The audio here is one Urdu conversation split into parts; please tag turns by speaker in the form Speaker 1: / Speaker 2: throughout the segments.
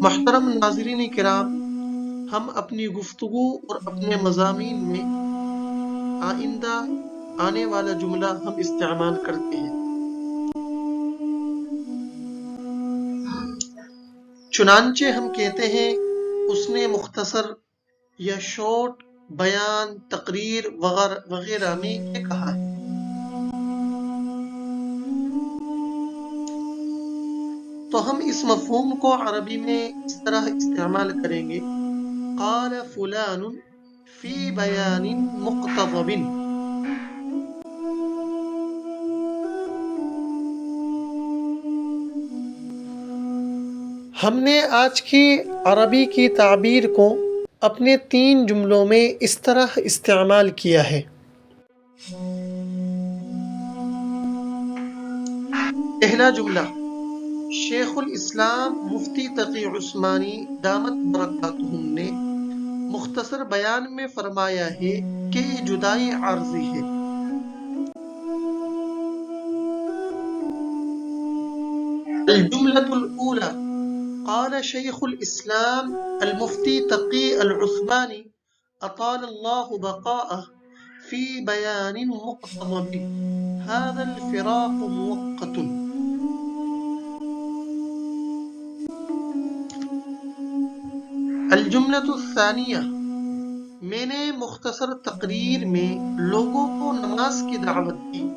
Speaker 1: محترم ناظرین کرام، ہم اپنی گفتگو اور اپنے مضامین میں آئندہ آنے والا جملہ ہم استعمال کرتے ہیں، چنانچہ ہم کہتے ہیں اس نے مختصر یا شارٹ بیان، تقریر وغیرہ میں یہ کہا ہے۔ تو ہم اس مفہوم کو عربی میں اس طرح استعمال کریں گے: قال فلان فی بیان مقتضب۔ ہم نے آج کی عربی کی تعبیر کو اپنے 3 جملوں میں اس طرح استعمال کیا ہے۔ پہلا جملہ، شیخ الاسلام مفتی تقی عثمانی دامت برکاتہم نے مختصر بیان میں فرمایا ہے کہ یہ جدائی عارضی ہے۔ الجملة الأولى، قال شيخ الإسلام المفتي تقي العثماني أطال الله بقاءه في بيان مقتضب هذا الفراق مؤقت۔ الجملة الثانية، میں نے مختصر تقریر میں لوگوں کو نماز کی دعوت دی۔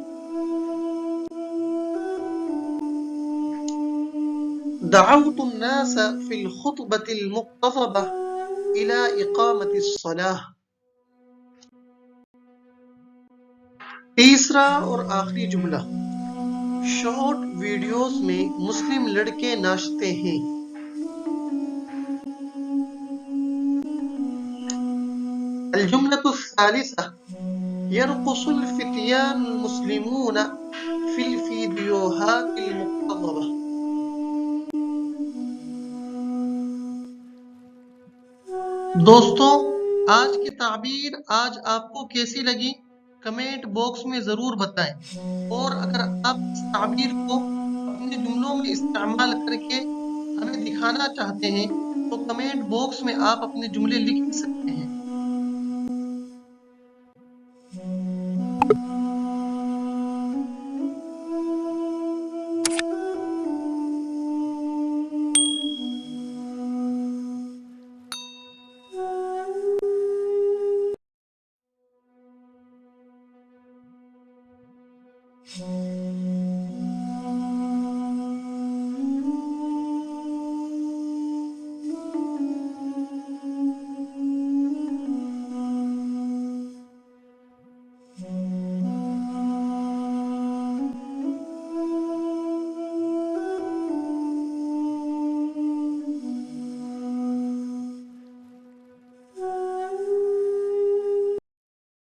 Speaker 1: دعوت الناس في الخطبة المقتضبة إلى إقامة الصلاة۔ تیسرا اور آخری جملہ، شارٹ ویڈیوز میں مسلم لڑکے ناچتے ہیں۔ الجملة الثالثة، يرقص الفتيان المسلمون في الفيديوهات المقتضبة۔ دوستو، آج کی تعبیر آج آپ کو کیسی لگی کمنٹ باکس میں ضرور بتائیں، اور اگر آپ اس تعبیر کو اپنے جملوں میں استعمال کر کے ہمیں دکھانا چاہتے ہیں تو کمنٹ باکس میں آپ اپنے جملے لکھ سکتے ہیں۔